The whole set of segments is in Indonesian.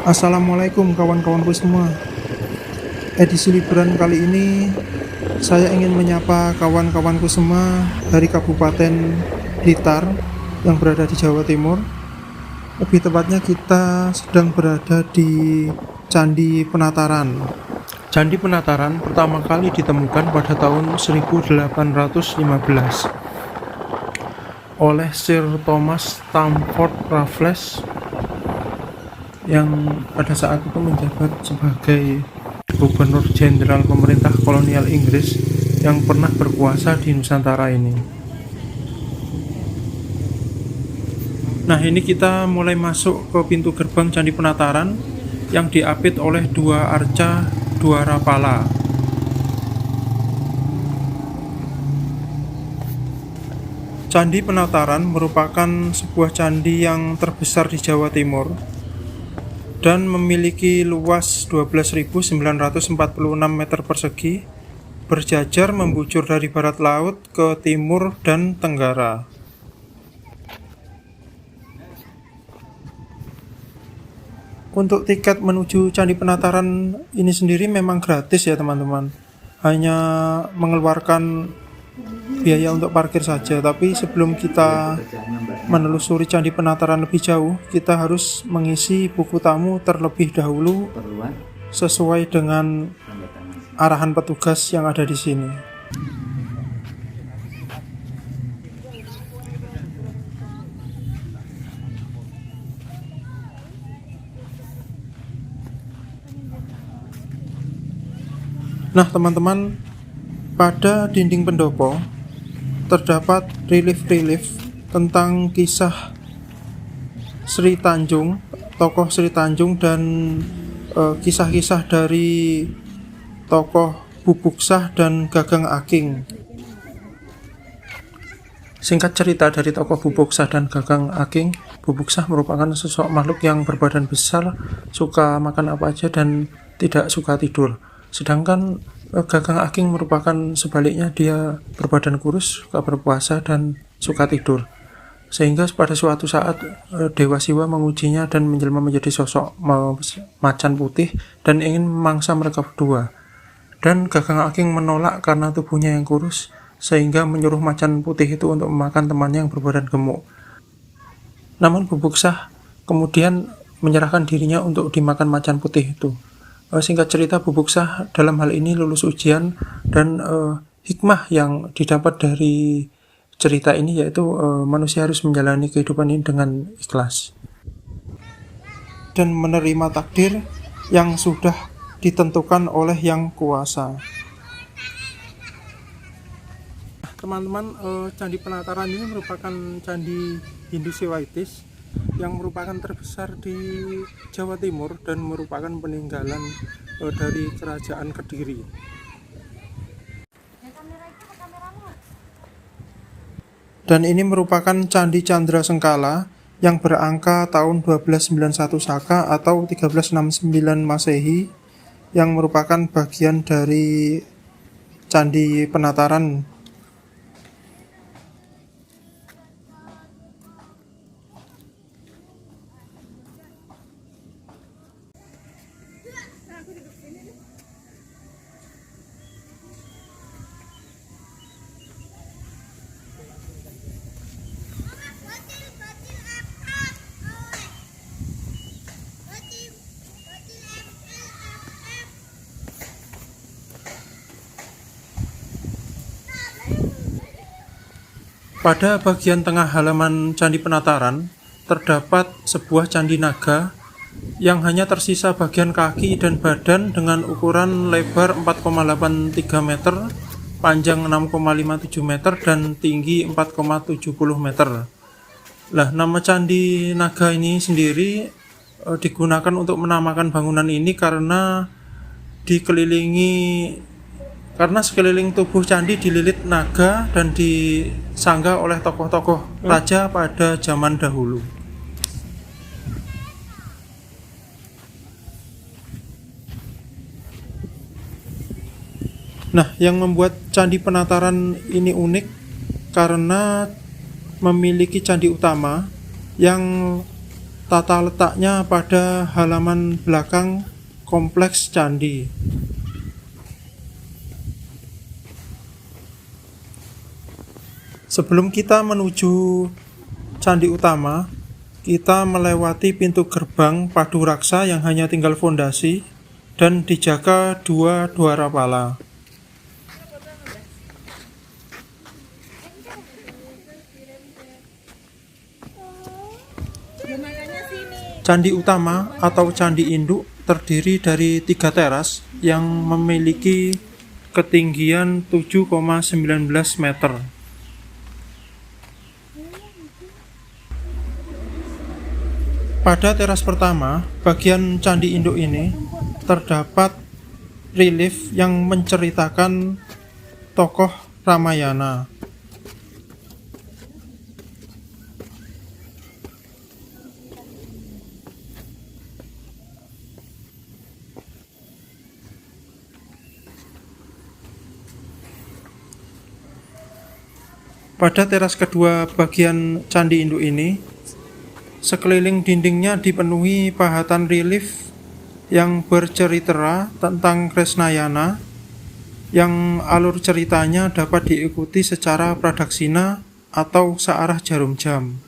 Assalamualaikum kawan-kawanku semua. Edisi liburan kali ini saya ingin menyapa kawan-kawanku semua dari Kabupaten Blitar yang berada di Jawa Timur. Lebih tepatnya kita sedang berada di Candi Penataran. Candi Penataran pertama kali ditemukan pada tahun 1815 oleh Sir Thomas Stamford Raffles yang pada saat itu menjabat sebagai Gubernur Jenderal pemerintah kolonial Inggris yang pernah berkuasa di Nusantara ini. Nah, ini kita mulai masuk ke pintu gerbang Candi Penataran yang diapit oleh dua arca Dwarapala. Candi Penataran merupakan sebuah candi yang terbesar di Jawa Timur dan memiliki luas 12.946 meter persegi, berjajar membujur dari barat laut ke timur dan tenggara. Untuk tiket menuju Candi Penataran ini sendiri memang gratis ya teman-teman, hanya mengeluarkan biaya untuk parkir saja. Tapi sebelum kita menelusuri Candi Penataran lebih jauh, kita harus mengisi buku tamu terlebih dahulu sesuai dengan arahan petugas yang ada di sini. Nah teman-teman, pada dinding pendopo terdapat relief-relief tentang kisah Sri Tanjung, tokoh Sri Tanjung, dan kisah-kisah dari tokoh Bubuksah dan Gagang Aking. Singkat cerita dari tokoh Bubuksah dan Gagang Aking, Bubuksah merupakan sosok makhluk yang berbadan besar, suka makan apa aja dan tidak suka tidur. Sedangkan Gagang Aking merupakan sebaliknya, dia berbadan kurus, suka berpuasa dan suka tidur. Sehingga pada suatu saat Dewa Siwa mengujinya dan menjelma menjadi sosok macan putih dan ingin memangsa mereka berdua. Dan Gagang Aking menolak karena tubuhnya yang kurus, sehingga menyuruh macan putih itu untuk memakan temannya yang berbadan gemuk. Namun Bubuksah kemudian menyerahkan dirinya untuk dimakan macan putih itu. Singkat cerita, Bubuksah dalam hal ini lulus ujian, dan hikmah yang didapat dari cerita ini yaitu manusia harus menjalani kehidupan ini dengan ikhlas dan menerima takdir yang sudah ditentukan oleh Yang Kuasa. Teman-teman, Candi Penataran ini merupakan candi Hindu Sewaitis yang merupakan terbesar di Jawa Timur dan merupakan peninggalan dari Kerajaan Kediri. Dan ini merupakan Candi Candra Sengkala yang berangka tahun 1291 Saka atau 1369 Masehi, yang merupakan bagian dari Candi Penataran. Pada bagian tengah halaman Candi Penataran terdapat sebuah candi naga yang hanya tersisa bagian kaki dan badan dengan ukuran lebar 4,83 meter, panjang 6,57 meter, dan tinggi 4,70 meter. Lah, nama Candi Naga ini sendiri digunakan untuk menamakan bangunan ini karena sekeliling tubuh candi dililit naga dan disanggah oleh tokoh-tokoh raja pada zaman dahulu. Nah, yang membuat Candi Penataran ini unik karena memiliki candi utama yang Tata letaknya pada halaman belakang kompleks candi. Sebelum kita menuju candi utama, kita melewati pintu gerbang Padu Raksa yang hanya tinggal fondasi dan dijaga 2 dwarapala. Candi utama atau candi induk terdiri dari 3 teras yang memiliki ketinggian 7,19 meter. Pada teras pertama, bagian candi induk ini terdapat relief yang menceritakan tokoh Ramayana. Pada teras kedua bagian candi induk ini, sekeliling dindingnya dipenuhi pahatan relief yang bercerita tentang Kresnayana, yang alur ceritanya dapat diikuti secara pradaksina atau searah jarum jam.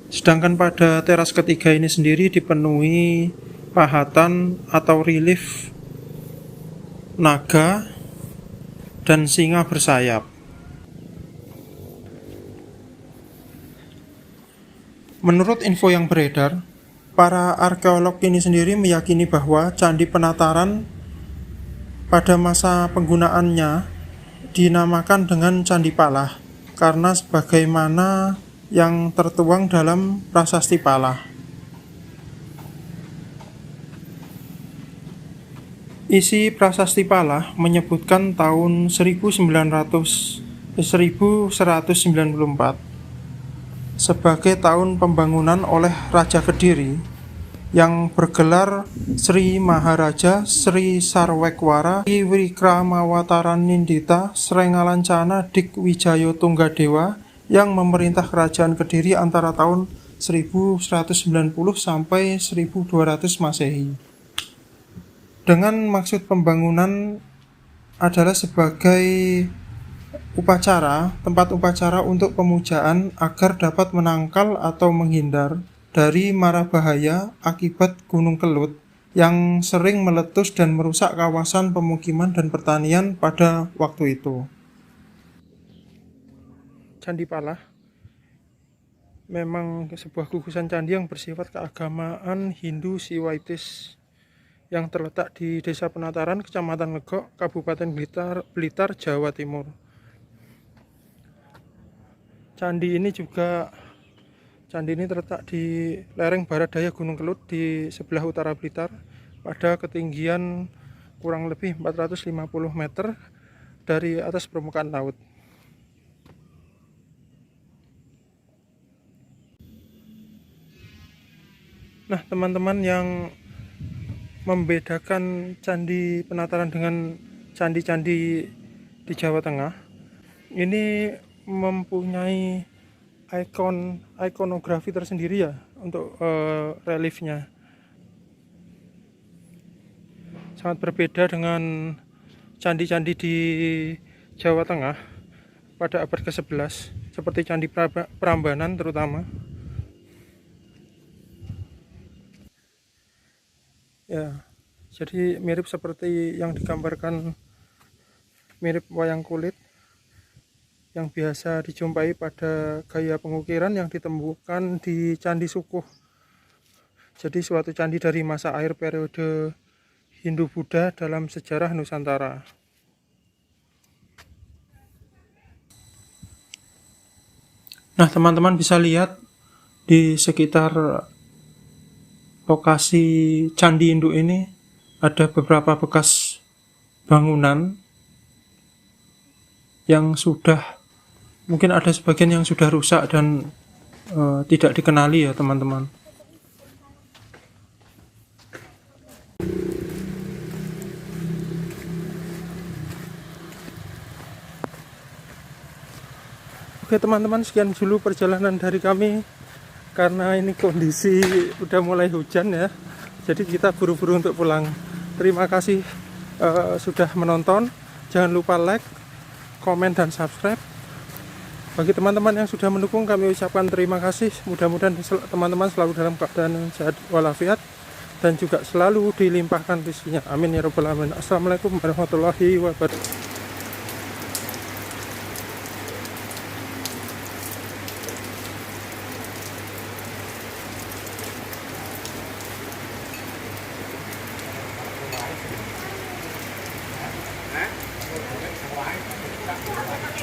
Sedangkan pada teras ketiga ini sendiri dipenuhi pahatan atau relief naga dan singa bersayap. Menurut info yang beredar, para arkeolog ini sendiri meyakini bahwa Candi Penataran pada masa penggunaannya dinamakan dengan Candi Palah karena sebagaimana yang tertuang dalam Prasasti Palah. Isi Prasasti Palah menyebutkan tahun 1194 sebagai tahun pembangunan oleh Raja Kediri yang bergelar Sri Maharaja Sri Sarwekwara Sri Wikramawataran Nindita Srengalancana Dikwijayo Tunggadewa yang memerintah kerajaan Kediri antara tahun 1190 sampai 1200 Masehi. Dengan maksud pembangunan adalah sebagai upacara, tempat upacara untuk pemujaan agar dapat menangkal atau menghindar dari mara bahaya akibat Gunung Kelut yang sering meletus dan merusak kawasan pemukiman dan pertanian pada waktu itu. Candi Palah memang sebuah gugusan candi yang bersifat keagamaan Hindu Siwaitis yang terletak di Desa Penataran, Kecamatan Legok, Kabupaten Blitar, Jawa Timur. Candi ini terletak di lereng barat daya Gunung Kelut di sebelah utara Blitar pada ketinggian kurang lebih 450 meter dari atas permukaan laut. Nah, teman-teman, yang membedakan Candi Penataran dengan candi-candi di Jawa Tengah ini mempunyai ikonografi tersendiri ya untuk reliefnya. Sangat berbeda dengan candi-candi di Jawa Tengah pada abad ke-11 seperti Candi Prambanan terutama. Ya, jadi mirip seperti yang digambarkan, mirip wayang kulit yang biasa dijumpai pada gaya pengukiran yang ditemukan di Candi Sukuh. Jadi suatu candi dari masa akhir periode Hindu-Buddha dalam sejarah Nusantara. Nah, teman-teman bisa lihat Di sekitar lokasi Candi Induk ini ada beberapa bekas bangunan yang sudah, mungkin ada sebagian yang sudah rusak dan tidak dikenali ya teman-teman. Oke teman-teman, sekian dulu perjalanan dari kami. Karena ini kondisi udah mulai hujan ya, jadi kita buru-buru untuk pulang. Terima kasih sudah menonton. Jangan lupa like, komen, dan subscribe. Bagi teman-teman yang sudah mendukung, kami ucapkan terima kasih. Mudah-mudahan teman-teman selalu dalam keadaan sehat walafiat dan juga selalu dilimpahkan rezekinya. Amin ya rabbal alamin. Assalamualaikum warahmatullahi wabarakatuh.